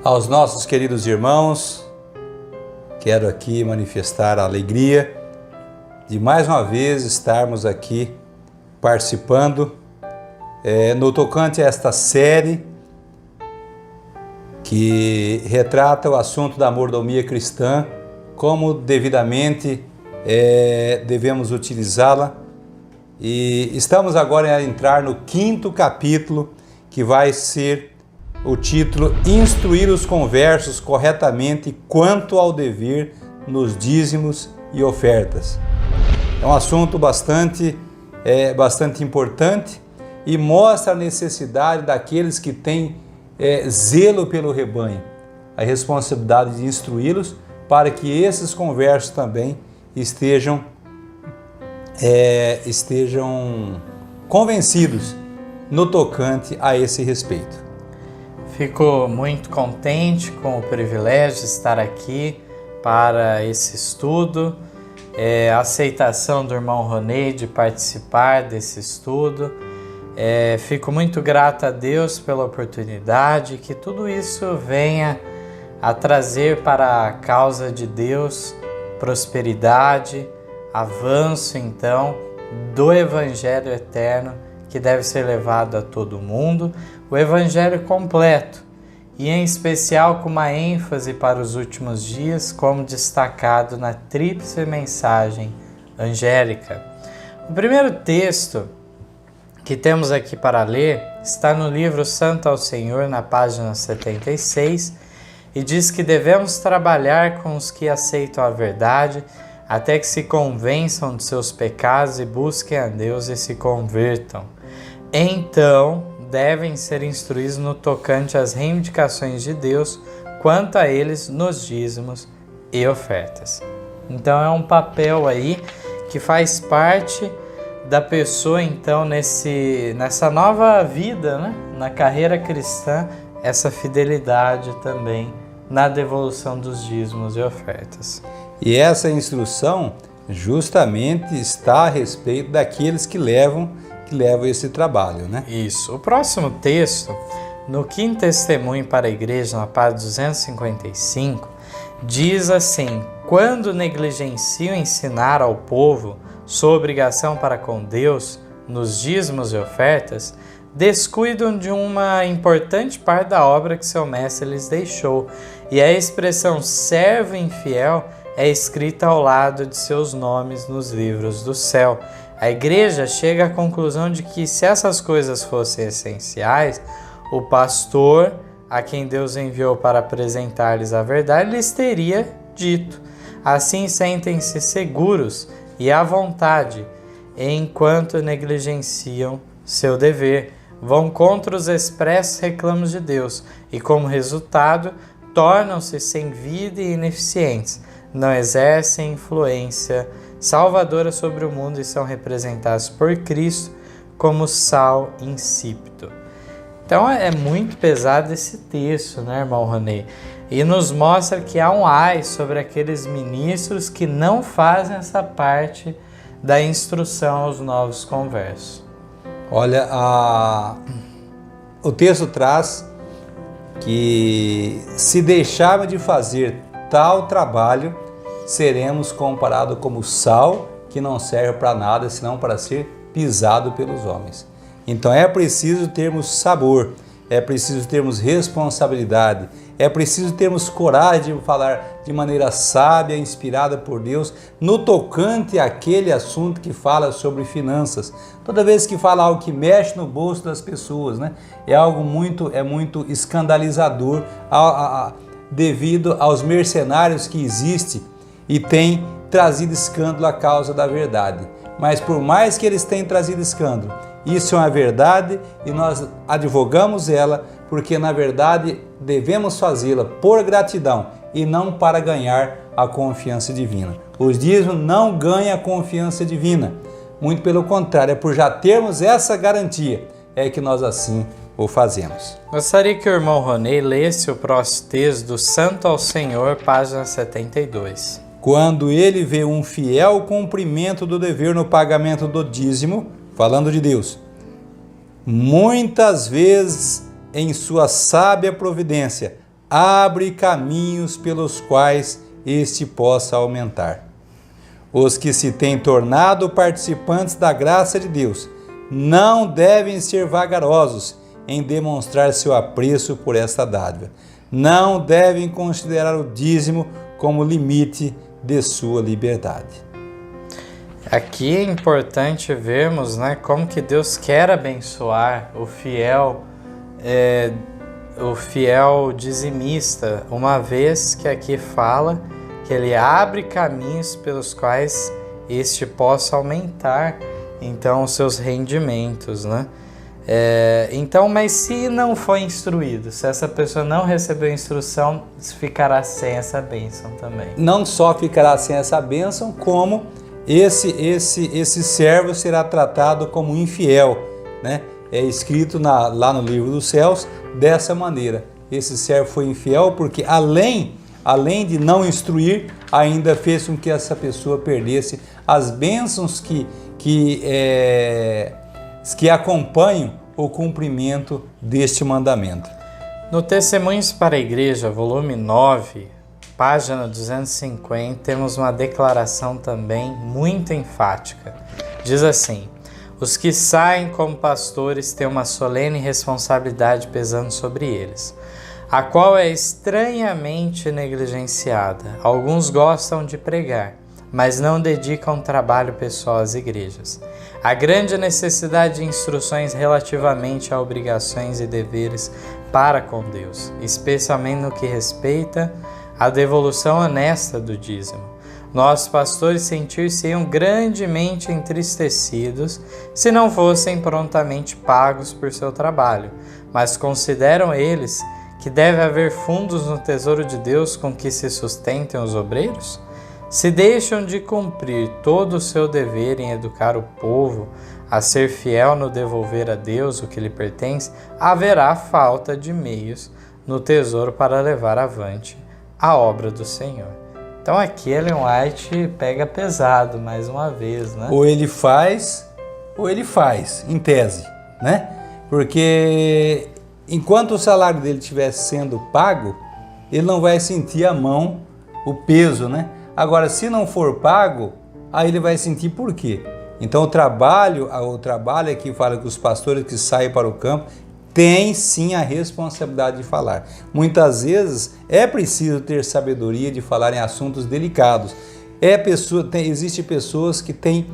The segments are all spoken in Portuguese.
Aos nossos queridos irmãos, quero aqui manifestar a alegria de mais uma vez estarmos aqui participando no tocante a esta série que retrata o assunto da mordomia cristã, como devidamente devemos utilizá-la. E estamos agora a entrar no 5º capítulo, que vai ser o título Instruir os conversos corretamente quanto ao dever nos dízimos e ofertas. É um assunto bastante importante e mostra a necessidade daqueles que têm zelo pelo rebanho, a responsabilidade de instruí-los para que esses conversos também estejam convencidos no tocante a esse respeito. Fico muito contente com o privilégio de estar aqui para esse estudo, a aceitação do irmão Ronei de participar desse estudo. Fico muito grato a Deus pela oportunidade, que tudo isso venha a trazer para a causa de Deus prosperidade, avanço então do Evangelho eterno que deve ser levado a todo mundo, o Evangelho completo e em especial com uma ênfase para os últimos dias, como destacado na tríplice mensagem angélica. O primeiro texto que temos aqui para ler está no livro Santo ao Senhor, na página 76, e diz que devemos trabalhar com os que aceitam a verdade até que se convençam de seus pecados e busquem a Deus e se convertam. Então, devem ser instruídos no tocante às reivindicações de Deus quanto a eles nos dízimos e ofertas. Então, é um papel aí que faz parte da pessoa, então, nessa nova vida, né? Na carreira cristã, essa fidelidade também na devolução dos dízimos e ofertas. E essa instrução justamente está a respeito daqueles que levam esse trabalho, né? Isso. O próximo texto, no 5º Testemunho para a Igreja, na página 255, diz assim: quando negligenciam ensinar ao povo sua obrigação para com Deus nos dízimos e ofertas, descuidam de uma importante parte da obra que seu mestre lhes deixou, e a expressão servo infiel é escrita ao lado de seus nomes nos livros do céu. A igreja chega à conclusão de que, se essas coisas fossem essenciais, o pastor, a quem Deus enviou para apresentar-lhes a verdade, lhes teria dito. Assim sentem-se seguros e à vontade, enquanto negligenciam seu dever, vão contra os expressos reclamos de Deus e, como resultado, tornam-se sem vida e ineficientes, não exercem influência salvadora sobre o mundo e são representados por Cristo como sal insípido. Então é muito pesado esse texto, né, irmão Ronei? E nos mostra que há um ai sobre aqueles ministros que não fazem essa parte da instrução aos novos conversos. Olha, o texto traz que se deixarmos de fazer tal trabalho, seremos comparados como sal que não serve para nada, senão para ser pisado pelos homens. Então é preciso termos sabor, é preciso termos responsabilidade, é preciso termos coragem de falar de maneira sábia, inspirada por Deus, no tocante àquele assunto que fala sobre finanças. Toda vez que fala algo que mexe no bolso das pessoas, né? É algo muito escandalizador devido aos mercenários que existem e tem trazido escândalo à causa da verdade. Mas por mais que eles tenham trazido escândalo, isso é uma verdade e nós advogamos ela, porque na verdade devemos fazê-la por gratidão e não para ganhar a confiança divina. Os dízimos não ganham a confiança divina, muito pelo contrário, é por já termos essa garantia, é que nós assim o fazemos. Gostaria que o irmão Ronei lesse o próximo texto do Santo ao Senhor, página 72. Quando ele vê um fiel cumprimento do dever no pagamento do dízimo, falando de Deus, muitas vezes em sua sábia providência, abre caminhos pelos quais este possa aumentar. Os que se têm tornado participantes da graça de Deus não devem ser vagarosos em demonstrar seu apreço por esta dádiva. Não devem considerar o dízimo como limite de sua liberdade. Aqui é importante vermos, né, como que Deus quer abençoar o fiel dizimista, uma vez que aqui fala que ele abre caminhos pelos quais este possa aumentar, então, os seus rendimentos, né? Então, mas se não foi instruído, se essa pessoa não recebeu instrução, ficará sem essa bênção também. Não só ficará sem essa bênção, como esse servo será tratado como infiel, né? É escrito lá no livro dos céus dessa maneira. Esse servo foi infiel porque além de não instruir, ainda fez com que essa pessoa perdesse as bênçãos que acompanham o cumprimento deste mandamento. No Testemunhos para a Igreja, volume 9, página 250, temos uma declaração também muito enfática. Diz assim: os que saem como pastores têm uma solene responsabilidade pesando sobre eles, a qual é estranhamente negligenciada. Alguns gostam de pregar, mas não dedicam trabalho pessoal às igrejas. Há grande necessidade de instruções relativamente a obrigações e deveres para com Deus, especialmente no que respeita à devolução honesta do dízimo. Nossos pastores sentir-se-iam grandemente entristecidos se não fossem prontamente pagos por seu trabalho, mas consideram eles que deve haver fundos no tesouro de Deus com que se sustentem os obreiros? Se deixam de cumprir todo o seu dever em educar o povo a ser fiel no devolver a Deus o que lhe pertence, haverá falta de meios no tesouro para levar avante a obra do Senhor. Então aqui Ellen White pega pesado mais uma vez, né? Ou ele faz, em tese, né? Porque enquanto o salário dele estiver sendo pago, ele não vai sentir a mão, o peso, né? Agora, se não for pago, aí ele vai sentir por quê? Então o trabalho aqui fala que os pastores que saem para o campo têm sim a responsabilidade de falar. Muitas vezes é preciso ter sabedoria de falar em assuntos delicados. Existem pessoas que têm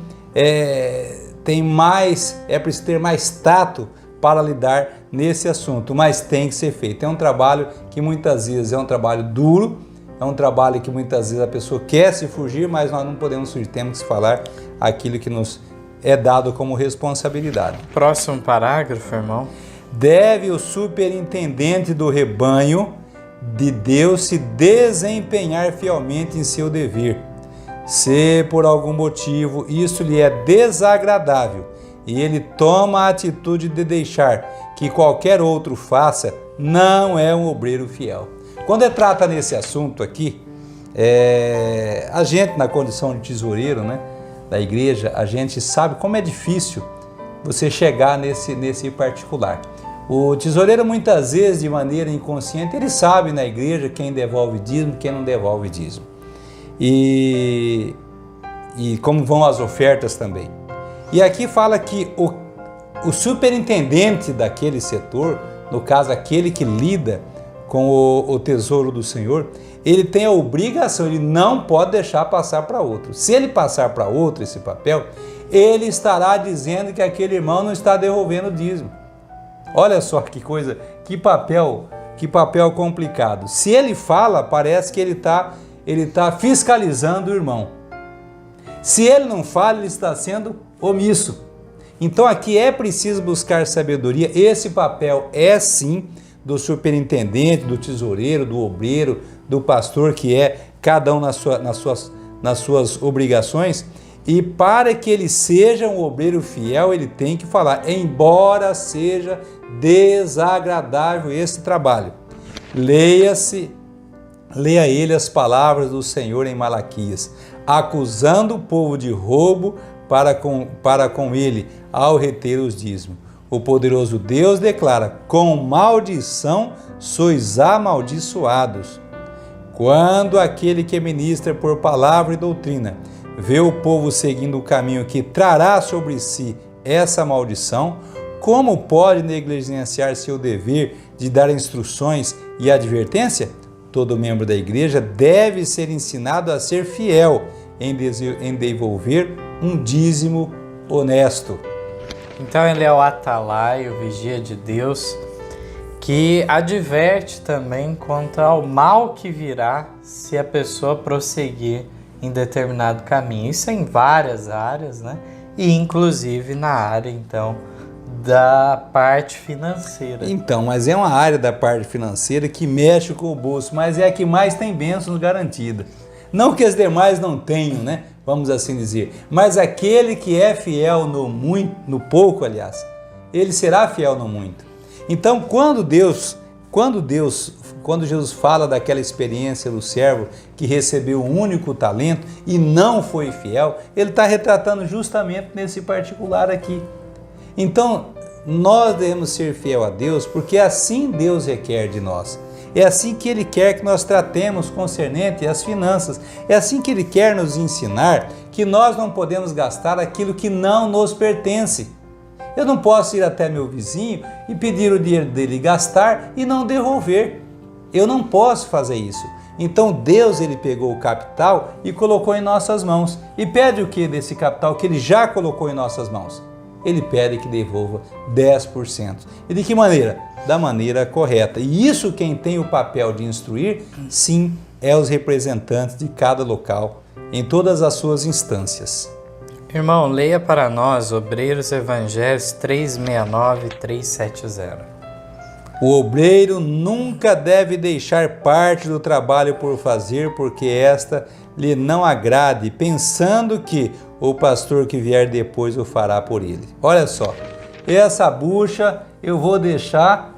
preciso ter mais tato para lidar nesse assunto, mas tem que ser feito. É um trabalho que muitas vezes é um trabalho duro, é um trabalho que muitas vezes a pessoa quer se fugir, mas nós não podemos fugir, temos que falar aquilo que nos é dado como responsabilidade. Próximo parágrafo, irmão. Deve o superintendente do rebanho de Deus se desempenhar fielmente em seu dever. Se por algum motivo isso lhe é desagradável e ele toma a atitude de deixar que qualquer outro faça, não é um obreiro fiel. Quando trata nesse assunto aqui, a gente na condição de tesoureiro, né, da igreja, a gente sabe como é difícil você chegar nesse particular. O tesoureiro muitas vezes, de maneira inconsciente, ele sabe na igreja quem devolve dízimo e quem não devolve dízimo. E como vão as ofertas também. E aqui fala que o superintendente daquele setor, no caso aquele que lida com o tesouro do Senhor, ele tem a obrigação, ele não pode deixar passar para outro. Se ele passar para outro esse papel, ele estará dizendo que aquele irmão não está devolvendo o dízimo. Olha só que coisa, que papel complicado. Se ele fala, parece que ele está fiscalizando o irmão. Se ele não fala, ele está sendo omisso. Então aqui é preciso buscar sabedoria. Esse papel é sim do superintendente, do tesoureiro, do obreiro, do pastor, que é cada um nas suas obrigações. E para que ele seja um obreiro fiel, ele tem que falar, embora seja desagradável esse trabalho. Leia ele as palavras do Senhor em Malaquias, acusando o povo de roubo para com ele ao reter os dízimos. O poderoso Deus declara: com maldição sois amaldiçoados. Quando aquele que ministra por palavra e doutrina vê o povo seguindo o caminho que trará sobre si essa maldição, como pode negligenciar seu dever de dar instruções e advertência? Todo membro da igreja deve ser ensinado a ser fiel em devolver um dízimo honesto. Então ele é o atalaia, o vigia de Deus, que adverte também quanto ao mal que virá se a pessoa prosseguir em determinado caminho. Isso em várias áreas, né? E inclusive na área, então, da parte financeira. Então, mas é uma área da parte financeira que mexe com o bolso, mas é a que mais tem bênçãos garantidas. Não que as demais não tenham, né? Vamos assim dizer. Mas aquele que é fiel no muito, no pouco, aliás, ele será fiel no muito. Então, quando Jesus fala daquela experiência do servo que recebeu um único talento e não foi fiel, ele está retratando justamente nesse particular aqui. Então, nós devemos ser fiel a Deus, porque assim Deus requer de nós. É assim que Ele quer que nós tratemos concernente às finanças. É assim que Ele quer nos ensinar que nós não podemos gastar aquilo que não nos pertence. Eu não posso ir até meu vizinho e pedir o dinheiro dele gastar e não devolver. Eu não posso fazer isso. Então Deus, Ele pegou o capital e colocou em nossas mãos. E pede o que desse capital que Ele já colocou em nossas mãos? Ele pede que devolva 10%. E de que maneira? Da maneira correta. E isso quem tem o papel de instruir, sim, é os representantes de cada local, em todas as suas instâncias. Irmão, leia para nós Obreiros Evangelhos 369 e 370. O obreiro nunca deve deixar parte do trabalho por fazer, porque esta lhe não agrade, pensando que o pastor que vier depois o fará por ele. Olha só, essa bucha eu vou deixar,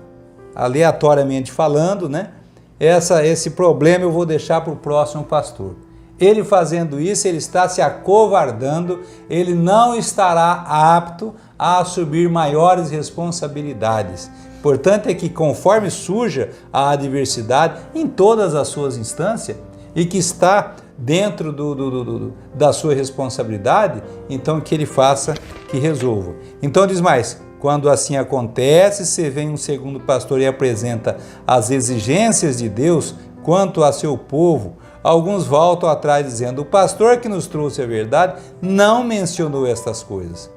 aleatoriamente falando, né? Esse problema eu vou deixar para o próximo pastor. Ele fazendo isso, ele está se acovardando, ele não estará apto a assumir maiores responsabilidades. Importante é que, conforme surja a adversidade em todas as suas instâncias e que está dentro da sua responsabilidade, então que ele faça, que resolva. Então diz mais, quando assim acontece, se vem um segundo pastor e apresenta as exigências de Deus quanto a seu povo, alguns voltam atrás dizendo, o pastor que nos trouxe a verdade não mencionou estas coisas.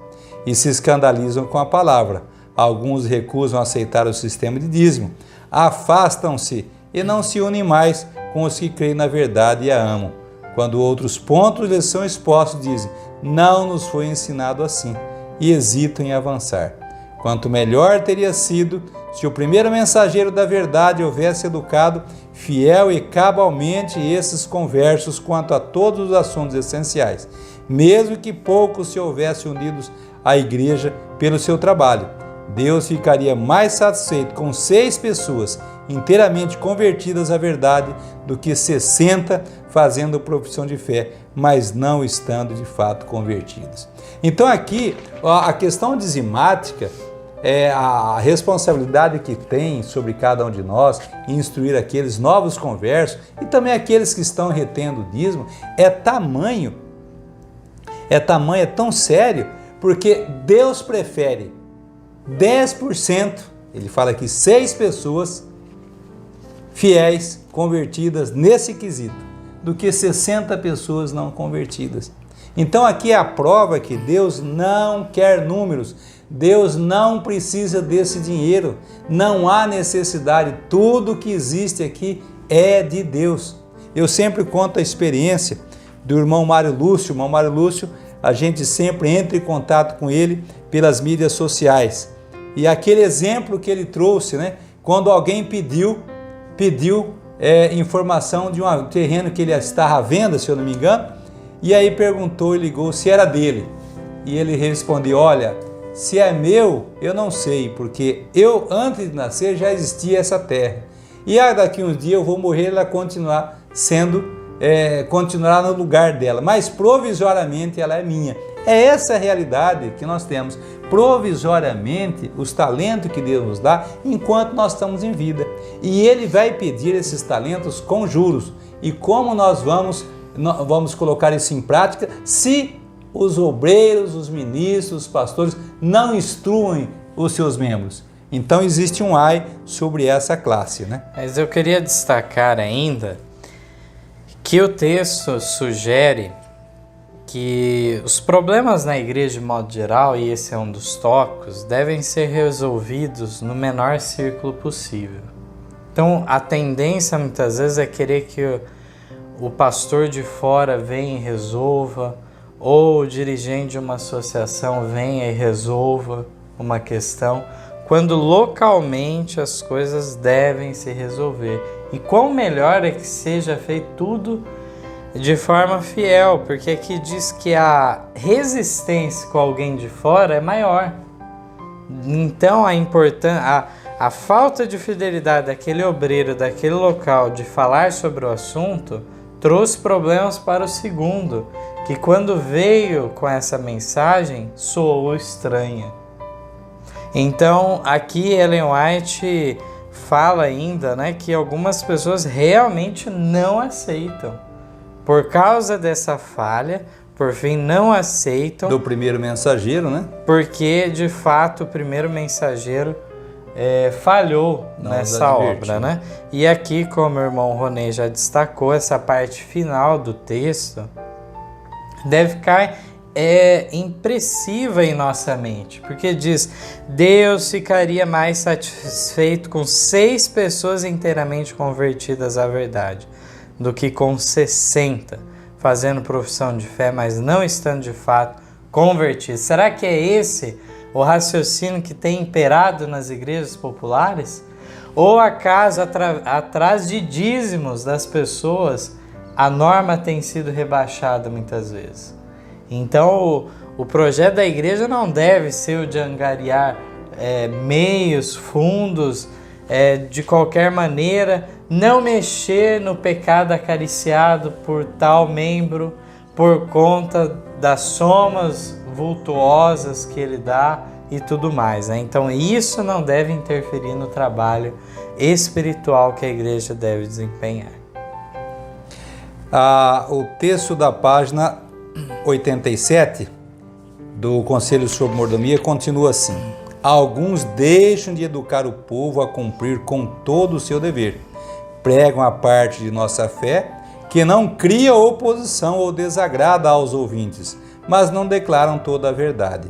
E se escandalizam com a palavra. Alguns recusam aceitar o sistema de dízimo, afastam-se e não se unem mais com os que creem na verdade e a amam. Quando outros pontos lhes são expostos, dizem, não nos foi ensinado assim, e hesitam em avançar. Quanto melhor teria sido se o primeiro mensageiro da verdade houvesse educado fiel e cabalmente esses conversos quanto a todos os assuntos essenciais, mesmo que poucos se houvessem unidos à igreja pelo seu trabalho. Deus ficaria mais satisfeito com 6 pessoas inteiramente convertidas à verdade do que 60 fazendo profissão de fé, mas não estando de fato convertidos. Então aqui a questão dizimática é a responsabilidade que tem sobre cada um de nós em instruir aqueles novos conversos e também aqueles que estão retendo o dízimo é tão sério, porque Deus prefere 10%, ele fala aqui 6 pessoas fiéis, convertidas nesse quesito, do que 60 pessoas não convertidas. Então aqui é a prova que Deus não quer números, Deus não precisa desse dinheiro, não há necessidade, tudo que existe aqui é de Deus. Eu sempre conto a experiência do irmão Mário Lúcio. O irmão Mário Lúcio, a gente sempre entra em contato com ele pelas mídias sociais. E aquele exemplo que ele trouxe, né? Quando alguém pediu informação de um terreno que ele estava à venda, se eu não me engano, e aí perguntou e ligou se era dele. E ele respondeu, olha, se é meu, eu não sei, porque eu, antes de nascer, já existia essa terra. E daqui uns dias eu vou morrer e ela continuar no lugar dela, mas provisoriamente ela é minha. É essa a realidade que nós temos. Provisoriamente, os talentos que Deus nos dá enquanto nós estamos em vida. E Ele vai pedir esses talentos com juros. E como nós vamos colocar isso em prática se os obreiros, os ministros, os pastores não instruem os seus membros? Então existe um ai sobre essa classe, né? Mas eu queria destacar ainda que o texto sugere que os problemas na igreja de modo geral, e esse é um dos tópicos, devem ser resolvidos no menor círculo possível. Então a tendência muitas vezes é querer que o pastor de fora venha e resolva, ou o dirigente de uma associação venha e resolva uma questão, quando localmente as coisas devem se resolver. E quão melhor é que seja feito tudo de forma fiel, porque aqui diz que a resistência com alguém de fora é maior. Então a falta de fidelidade daquele obreiro, daquele local, de falar sobre o assunto, trouxe problemas para o segundo, que quando veio com essa mensagem, soou estranha. Então aqui Ellen White fala ainda, né, que algumas pessoas realmente não aceitam. Por causa dessa falha, por fim, não aceitam. Do primeiro mensageiro, né? Porque, de fato, o primeiro mensageiro falhou nessa obra, né? E aqui, como o irmão Ronê já destacou, essa parte final do texto deve ficar impressiva em nossa mente. Porque diz, Deus ficaria mais satisfeito com 6 pessoas inteiramente convertidas à verdade do que com 60, fazendo profissão de fé, mas não estando de fato convertidos. Será que é esse o raciocínio que tem imperado nas igrejas populares? Ou acaso, atrás de dízimos das pessoas, a norma tem sido rebaixada muitas vezes? Então, o projeto da igreja não deve ser o de angariar meios, fundos, de qualquer maneira, não mexer no pecado acariciado por tal membro, por conta das somas vultuosas que ele dá e tudo mais, né? Então isso não deve interferir no trabalho espiritual que a igreja deve desempenhar. O texto da página 87 do Conselho sobre Mordomia continua assim: alguns deixam de educar o povo a cumprir com todo o seu dever, pregam a parte de nossa fé que não cria oposição ou desagrada aos ouvintes, mas não declaram toda a verdade.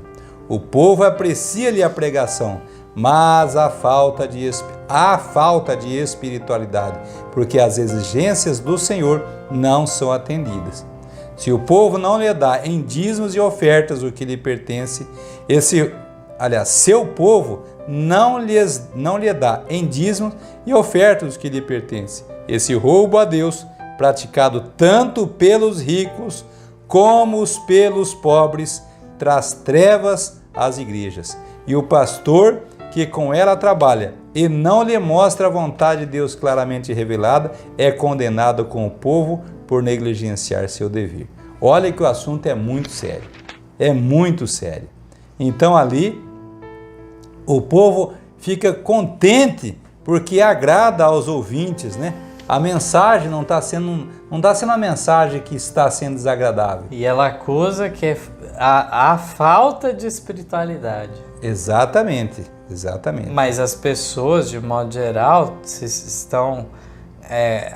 O povo aprecia-lhe a pregação, mas há falta de espiritualidade, porque as exigências do Senhor não são atendidas. Se o povo não lhe dá em dízimos e ofertas o que lhe pertence, seu povo não lhe dá em dízimos e ofertas o que lhe pertence. Esse roubo a Deus, praticado tanto pelos ricos como pelos pobres, traz trevas às igrejas. E o pastor que com ela trabalha e não lhe mostra a vontade de Deus claramente revelada é condenado com o povo por negligenciar seu dever. Olha que o assunto é muito sério. É muito sério. Então ali o povo fica contente porque agrada aos ouvintes, né? A mensagem não está sendo uma mensagem que está sendo desagradável. E ela acusa que a falta de espiritualidade. Exatamente. Mas as pessoas, de modo geral, se estão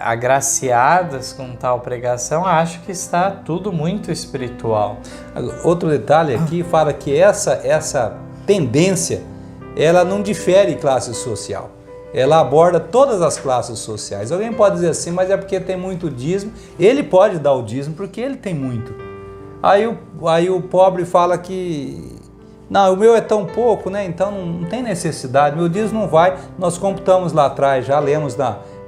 agraciadas com tal pregação, acham que está tudo muito espiritual. Outro detalhe aqui fala que essa tendência, ela não difere classe social. Ela aborda todas as classes sociais. Alguém pode dizer assim, mas é porque tem muito dízimo. Ele pode dar o dízimo porque ele tem muito. Aí o pobre fala que não, o meu é tão pouco, né? Então não tem necessidade, meu dízimo não vai. Nós computamos lá atrás, já lemos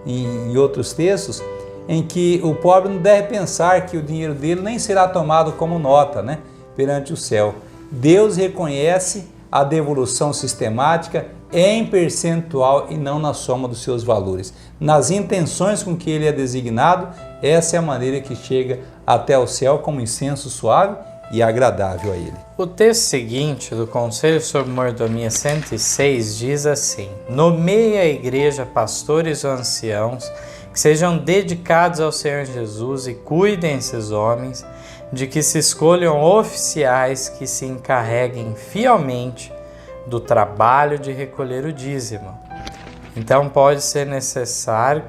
em outros textos, em que o pobre não deve pensar que o dinheiro dele nem será tomado como nota, né? Perante o céu. Deus reconhece a devolução sistemática em percentual e não na soma dos seus valores. Nas intenções com que ele é designado, essa é a maneira que chega até o céu como incenso suave e agradável a Ele. O texto seguinte do Conselho sobre Mordomia 106 diz assim: nomeie a igreja pastores ou anciãos que sejam dedicados ao Senhor Jesus e cuidem esses homens, de que se escolham oficiais que se encarreguem fielmente do trabalho de recolher o dízimo. Então pode ser necessário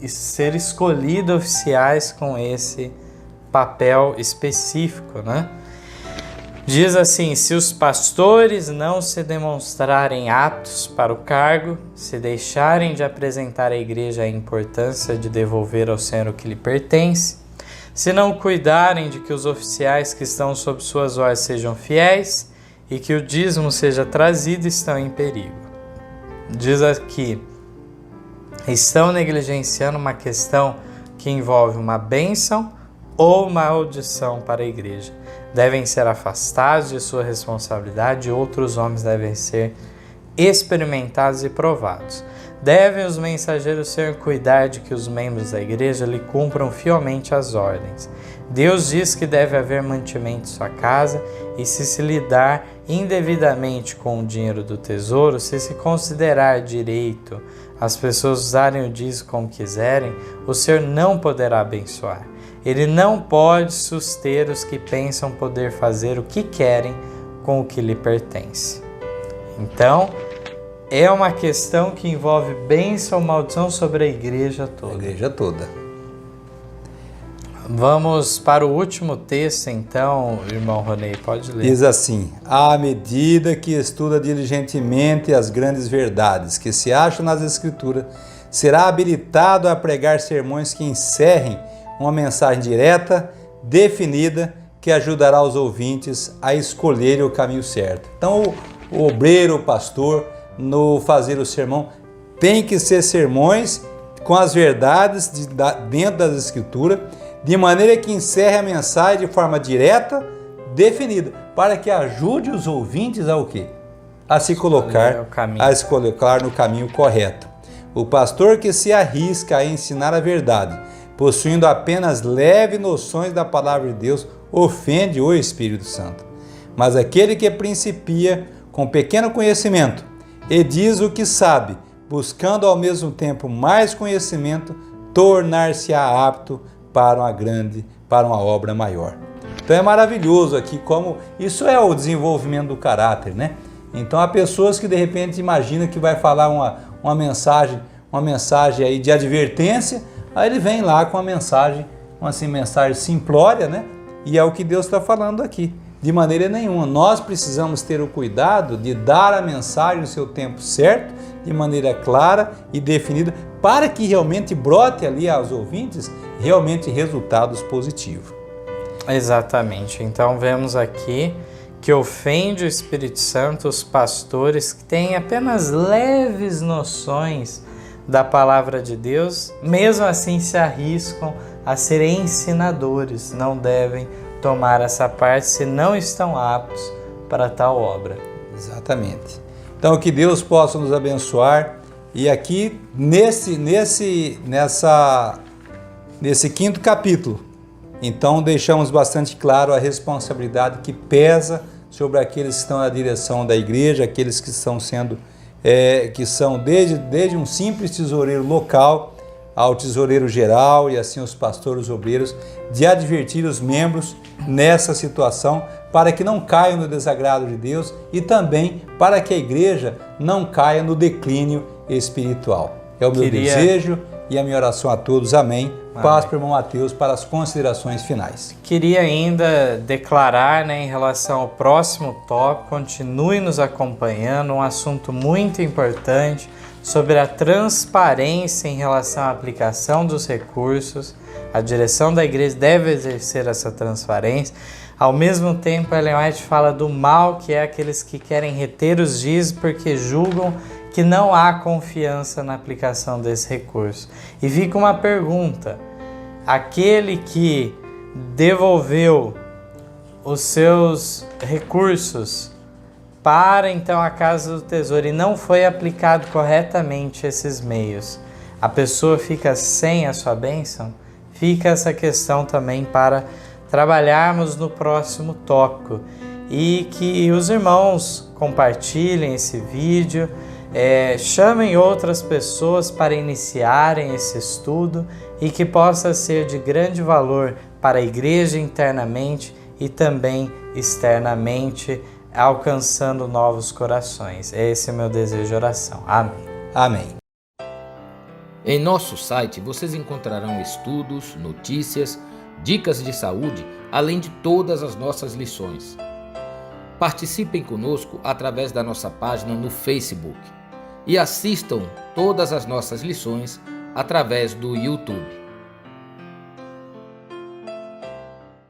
ser escolhido oficiais com esse papel específico, né? Diz assim: se os pastores não se demonstrarem aptos para o cargo, se deixarem de apresentar à igreja a importância de devolver ao Senhor o que lhe pertence, se não cuidarem de que os oficiais que estão sob suas ordens sejam fiéis e que o dízimo seja trazido, estão em perigo. Diz aqui: estão negligenciando uma questão que envolve uma bênção ou maldição para a igreja. Devem ser afastados de sua responsabilidade e outros homens devem ser experimentados e provados. Devem os mensageiros do Senhor cuidar de que os membros da igreja lhe cumpram fielmente as ordens. Deus diz que deve haver mantimento em sua casa e se lidar indevidamente com o dinheiro do tesouro, se considerar direito as pessoas usarem o dízimo como quiserem, o Senhor não poderá abençoar. Ele não pode suster os que pensam poder fazer o que querem com o que lhe pertence. Então, é uma questão que envolve bênção ou maldição sobre a igreja toda. A igreja toda. Vamos para o último texto, então, irmão Ronei, pode ler. Diz assim: à medida que estuda diligentemente as grandes verdades que se acham nas Escrituras, será habilitado a pregar sermões que encerrem uma mensagem direta, definida, que ajudará os ouvintes a escolherem o caminho certo. Então, o obreiro, o pastor, no fazer o sermão, tem que ser sermões com as verdades dentro das Escrituras, de maneira que encerre a mensagem de forma direta, definida, para que ajude os ouvintes a o quê? A se colocar no caminho correto. O pastor que se arrisca a ensinar a verdade, possuindo apenas leves noções da palavra de Deus, ofende o Espírito Santo. Mas aquele que principia com pequeno conhecimento e diz o que sabe, buscando ao mesmo tempo mais conhecimento, tornar-se-á apto para uma obra maior. Então é maravilhoso aqui como isso é o desenvolvimento do caráter, né? Então há pessoas que de repente imaginam que vai falar uma mensagem aí de advertência, aí ele vem lá com uma mensagem simplória, né? E é o que Deus está falando aqui. De maneira nenhuma. Nós precisamos ter o cuidado de dar a mensagem no seu tempo certo, de maneira clara e definida, para que realmente brote ali aos ouvintes realmente resultados positivos. Exatamente. Então vemos aqui que ofende o Espírito Santo os pastores que têm apenas leves noções da palavra de Deus, mesmo assim se arriscam a serem ensinadores, não devem tomar essa parte se não estão aptos para tal obra. Exatamente. Então que Deus possa nos abençoar e aqui nesse quinto capítulo, então deixamos bastante claro a responsabilidade que pesa sobre aqueles que estão na direção da igreja, aqueles que estão que são desde um simples tesoureiro local ao tesoureiro geral e assim os pastores obreiros, de advertir os membros nessa situação para que não caiam no desagrado de Deus e também para que a igreja não caia no declínio espiritual. É o meu desejo e a minha oração a todos. Amém. Paz para o irmão Mateus para as considerações finais. Queria ainda declarar, em relação ao próximo tópico, continue nos acompanhando, um assunto muito importante sobre a transparência em relação à aplicação dos recursos. A direção da igreja deve exercer essa transparência. Ao mesmo tempo, Ellen White fala do mal que é aqueles que querem reter os dízimos porque julgam que não há confiança na aplicação desse recurso. E fica uma pergunta: aquele que devolveu os seus recursos para então a casa do tesouro e não foi aplicado corretamente esses meios, a pessoa fica sem a sua bênção? Fica essa questão também para trabalharmos no próximo tópico e que os irmãos compartilhem esse vídeo, chamem outras pessoas para iniciarem esse estudo e que possa ser de grande valor para a igreja internamente e também externamente, alcançando novos corações. Esse é o meu desejo de oração. Amém. Amém. Em nosso site vocês encontrarão estudos, notícias, dicas de saúde, além de todas as nossas lições. Participem conosco através da nossa página no Facebook e assistam todas as nossas lições através do YouTube.